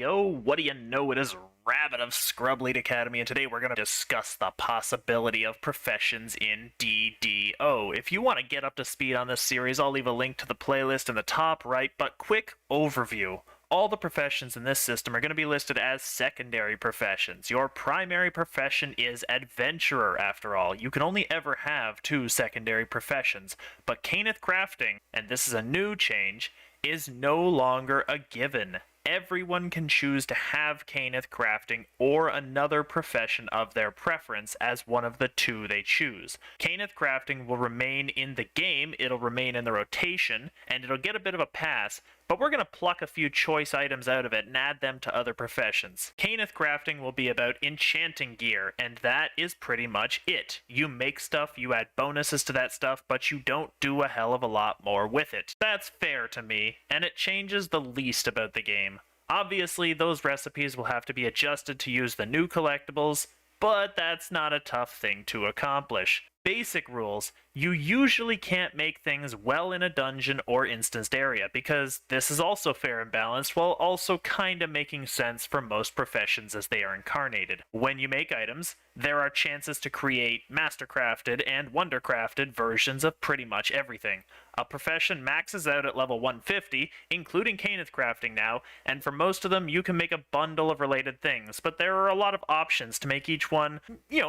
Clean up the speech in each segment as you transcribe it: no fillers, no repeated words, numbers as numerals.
Howdy-o, what do you know, it is Rabbit of ScrubLeet Academy, and today we're going to discuss the possibility of professions in DDO. If you want to get up to speed on this series, I'll leave a link to the playlist in the top right, but quick overview. All the professions in this system are going to be listed as secondary professions. Your primary profession is adventurer, after all. You can only ever have two secondary professions, but Caneth Crafting, and this is a new change, is no longer a given. Everyone can choose to have Caneth Crafting or another profession of their preference as one of the two they choose. Caneth Crafting will remain in the game, it'll remain in the rotation, and it'll get a bit of a pass, but we're going to pluck a few choice items out of it and add them to other professions. Caneth Crafting will be about enchanting gear, and that is pretty much it. You make stuff, you add bonuses to that stuff, but you don't do a hell of a lot more with it. That's fair to me, and it changes the least about the game. Obviously, those recipes will have to be adjusted to use the new collectibles, but that's not a tough thing to accomplish. Basic rules: you usually can't make things well in a dungeon or instanced area, because this is also fair and balanced, while also kinda making sense for most professions as they are incarnated. When you make items, there are chances to create mastercrafted and wondercrafted versions of pretty much everything. A profession maxes out at level 150, including Caneth Crafting now, and for most of them you can make a bundle of related things, but there are a lot of options to make each one,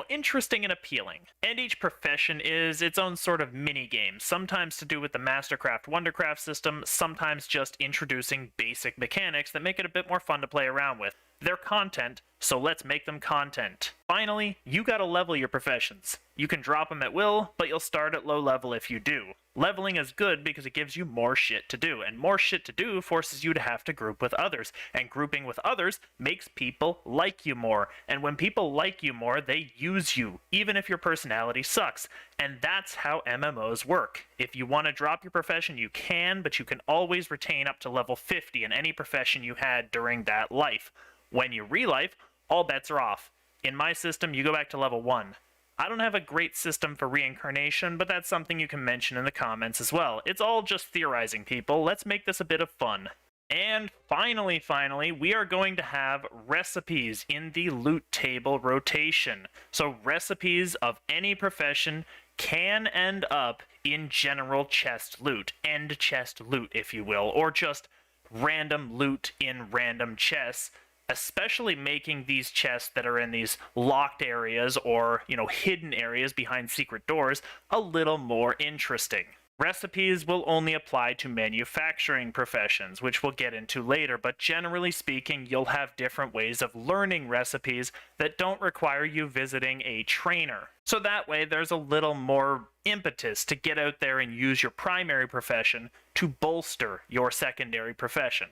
interesting and appealing. And each profession is its own sort of mini-game, sometimes to do with the Mastercraft Wondercraft system, sometimes just introducing basic mechanics that make it a bit more fun to play around with. They're content, so let's make them content. Finally, you gotta level your professions. You can drop them at will, but you'll start at low level if you do. Leveling is good because it gives you more shit to do, and more shit to do forces you to have to group with others, and grouping with others makes people like you more, and when people like you more, they use you, even if your personality sucks, and that's how MMOs work. If you want to drop your profession, you can, but you can always retain up to level 50 in any profession you had during that life. When you relife, all bets are off. In my system, you go back to level 1. I don't have a great system for reincarnation, but that's something you can mention in the comments as well. It's all just theorizing, people. Let's make this a bit of fun. And finally, we are going to have recipes in the loot table rotation. So recipes of any profession can end up in general chest loot, end chest loot, if you will, or just random loot in random chests, especially making these chests that are in these locked areas or, hidden areas behind secret doors a little more interesting. Recipes will only apply to manufacturing professions, which we'll get into later, but generally speaking, you'll have different ways of learning recipes that don't require you visiting a trainer. So that way, there's a little more impetus to get out there and use your primary profession to bolster your secondary profession.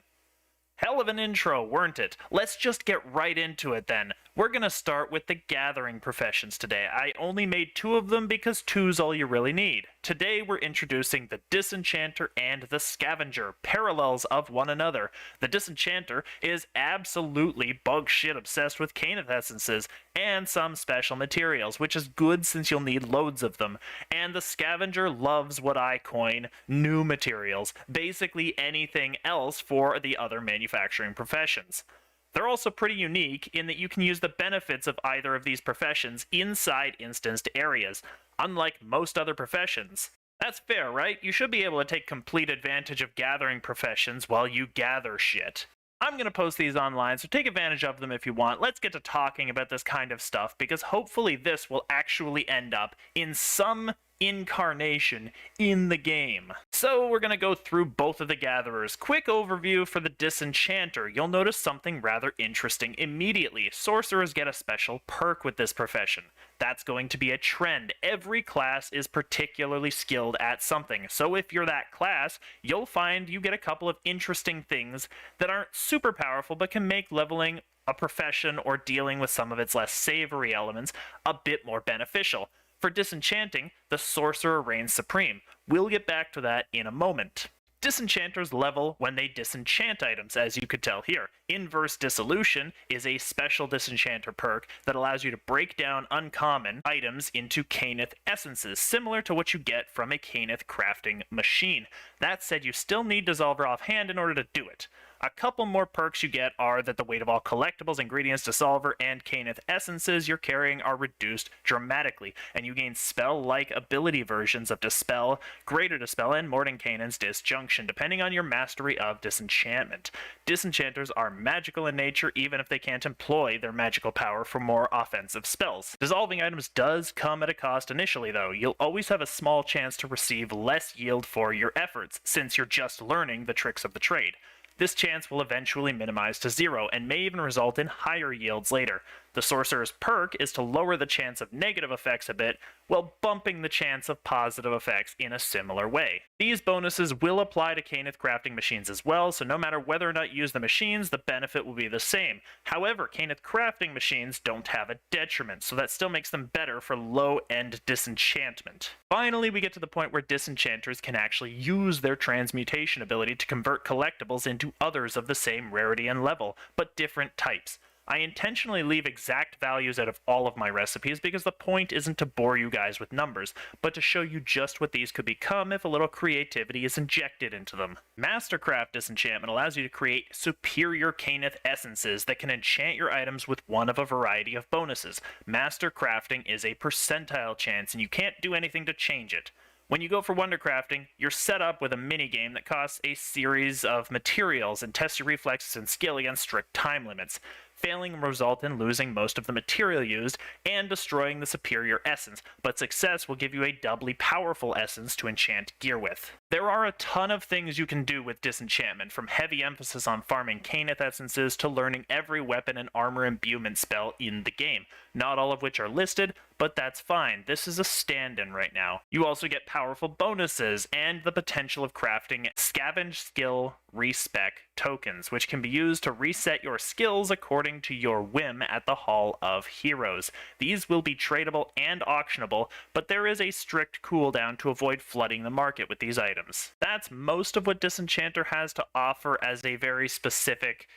Hell of an intro, weren't it? Let's just get right into it then. We're gonna start with the gathering professions today. I only made 2 of them because 2's all you really need. Today we're introducing the Disenchanter and the Scavenger, parallels of one another. The Disenchanter is absolutely bug shit obsessed with Caneth essences and some special materials, which is good since you'll need loads of them. And the Scavenger loves what I coin new materials, basically anything else for the other manufacturing professions. They're also pretty unique in that you can use the benefits of either of these professions inside instanced areas, unlike most other professions. That's fair, right? You should be able to take complete advantage of gathering professions while you gather shit. I'm going to post these online, so take advantage of them if you want. Let's get to talking about this kind of stuff, because hopefully this will actually end up in some incarnation in the game. So we're going to go through both of the gatherers. Quick overview for the Disenchanter. You'll notice something rather interesting immediately. Sorcerers get a special perk with this profession. That's going to be a trend. Every class is particularly skilled at something, so if you're that class, you'll find you get a couple of interesting things that aren't super powerful but can make leveling a profession or dealing with some of its less savory elements a bit more beneficial. For disenchanting, the sorcerer reigns supreme. We'll get back to that in a moment. Disenchanters level when they disenchant items, as you could tell here. Inverse Dissolution is a special Disenchanter perk that allows you to break down uncommon items into Caneth essences, similar to what you get from a Caneth crafting machine. That said, you still need Dissolver offhand in order to do it. A couple more perks you get are that the weight of all collectibles, ingredients, Dissolver, and Caneth essences you're carrying are reduced dramatically, and you gain spell-like ability versions of Dispel, Greater Dispel, and Mordenkainen's Disjunction, depending on your mastery of Disenchantment. Disenchanters are magical in nature, even if they can't employ their magical power for more offensive spells. Dissolving items does come at a cost initially, though. You'll always have a small chance to receive less yield for your efforts, since you're just learning the tricks of the trade. This chance will eventually minimize to 0, and may even result in higher yields later. The Sorcerer's perk is to lower the chance of negative effects a bit, while bumping the chance of positive effects in a similar way. These bonuses will apply to Caneth crafting machines as well, so no matter whether or not you use the machines, the benefit will be the same. However, Caneth crafting machines don't have a detriment, so that still makes them better for low-end disenchantment. Finally, we get to the point where disenchanters can actually use their transmutation ability to convert collectibles into others of the same rarity and level, but different types. I intentionally leave exact values out of all of my recipes because the point isn't to bore you guys with numbers, but to show you just what these could become if a little creativity is injected into them. Mastercraft Disenchantment allows you to create superior Caneth essences that can enchant your items with one of a variety of bonuses. Mastercrafting is a percentile chance, and you can't do anything to change it. When you go for Wondercrafting, you're set up with a minigame that costs a series of materials and tests your reflexes and skill against strict time limits. Failing will result in losing most of the material used and destroying the superior essence, but success will give you a doubly powerful essence to enchant gear with. There are a ton of things you can do with disenchantment, from heavy emphasis on farming Caneth essences to learning every weapon and armor imbuement spell in the game, not all of which are listed, but that's fine. This is a stand-in right now. You also get powerful bonuses and the potential of crafting Scavenge skill respec tokens, which can be used to reset your skills according to your whim at the Hall of Heroes. These will be tradable and auctionable, but there is a strict cooldown to avoid flooding the market with these items. That's most of what Disenchanter has to offer as a very specific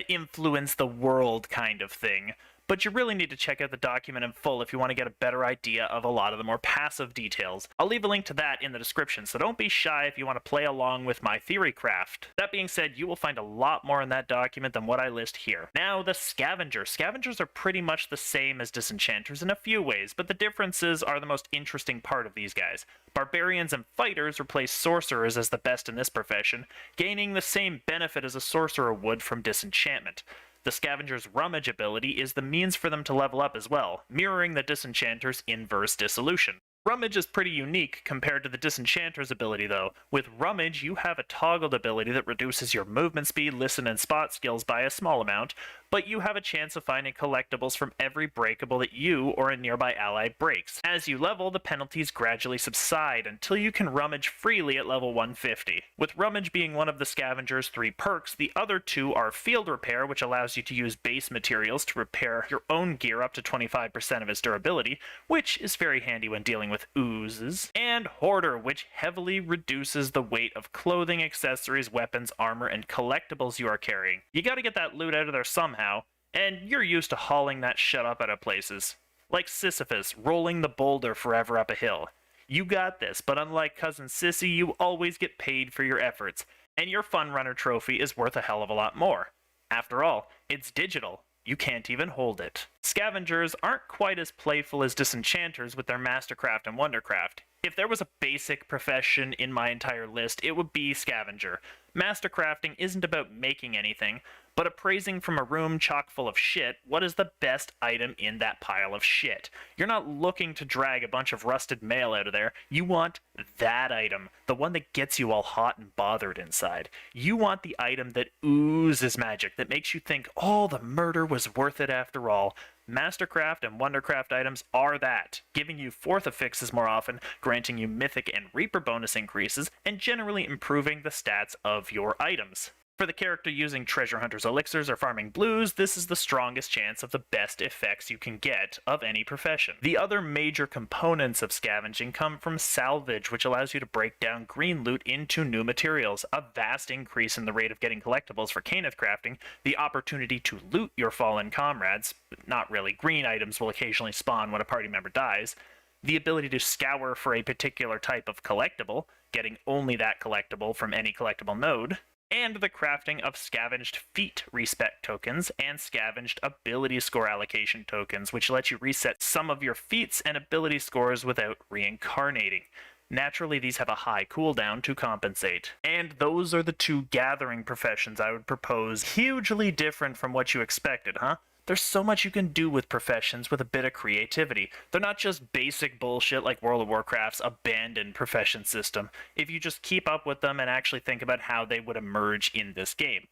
influence the world kind of thing. But you really need to check out the document in full if you want to get a better idea of a lot of the more passive details. I'll leave a link to that in the description, so don't be shy if you want to play along with my theory craft. That being said, you will find a lot more in that document than what I list here. Now, the Scavenger. Scavengers are pretty much the same as Disenchanters in a few ways, but the differences are the most interesting part of these guys. Barbarians and fighters replace sorcerers as the best in this profession, gaining the same benefit as a sorcerer would from disenchantment. The Scavenger's Rummage ability is the means for them to level up as well, mirroring the Disenchanter's Inverse Dissolution. Rummage is pretty unique compared to the Disenchanter's ability though. With Rummage, you have a toggled ability that reduces your movement speed, listen, and spot skills by a small amount, but you have a chance of finding collectibles from every breakable that you or a nearby ally breaks. As you level, the penalties gradually subside until you can rummage freely at level 150. With Rummage being one of the Scavenger's 3 perks, the other 2 are Field Repair, which allows you to use base materials to repair your own gear up to 25% of its durability, which is very handy when dealing with oozes, and Hoarder, which heavily reduces the weight of clothing, accessories, weapons, armor, and collectibles you are carrying. You gotta get that loot out of there somehow, and you're used to hauling that shit up out of places. Like Sisyphus, rolling the boulder forever up a hill. You got this, but unlike Cousin Sissy, you always get paid for your efforts, and your Fun Runner trophy is worth a hell of a lot more. After all, it's digital. You can't even hold it. Scavengers aren't quite as playful as Disenchanters with their Mastercraft and Wondercraft. If there was a basic profession in my entire list, it would be Scavenger. Mastercrafting isn't about making anything, but appraising from a room chock full of shit what is the best item in that pile of shit. You're not looking to drag a bunch of rusted mail out of there. You want that item, the one that gets you all hot and bothered inside. You want the item that oozes magic, that makes you think, oh, the murder was worth it after all. Mastercraft and Wondercraft items are that, giving you 4th affixes more often, granting you Mythic and Reaper bonus increases, and generally improving the stats of your items. For the character using treasure hunter's elixirs or farming blues, this is the strongest chance of the best effects you can get of any profession. The other major components of scavenging come from salvage, which allows you to break down green loot into new materials, a vast increase in the rate of getting collectibles for Caneth crafting, the opportunity to loot your fallen comrades, but not really, green items will occasionally spawn when a party member dies, the ability to scour for a particular type of collectible, getting only that collectible from any collectible node, and the crafting of scavenged feat respect tokens and scavenged ability score allocation tokens, which let you reset some of your feats and ability scores without reincarnating. Naturally, these have a high cooldown to compensate. And those are the two gathering professions I would propose. Hugely different from what you expected, huh? There's so much you can do with professions with a bit of creativity. They're not just basic bullshit like World of Warcraft's abandoned profession system, if you just keep up with them and actually think about how they would emerge in this game.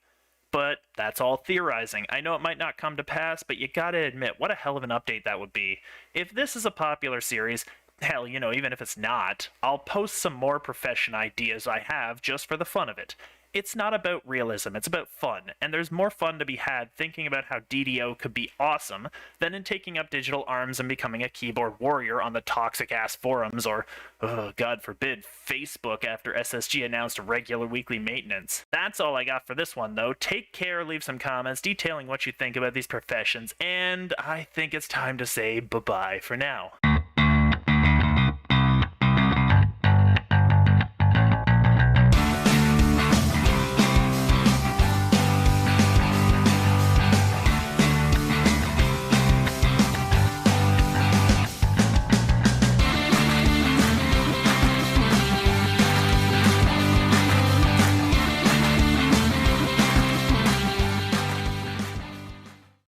But that's all theorizing. I know it might not come to pass, but you gotta admit, what a hell of an update that would be. If this is a popular series, hell, even if it's not, I'll post some more profession ideas I have just for the fun of it. It's not about realism, it's about fun, and there's more fun to be had thinking about how DDO could be awesome than in taking up digital arms and becoming a keyboard warrior on the toxic-ass forums or, God forbid, Facebook after SSG announced regular weekly maintenance. That's all I got for this one, though. Take care, leave some comments detailing what you think about these professions, and I think it's time to say bye-bye for now.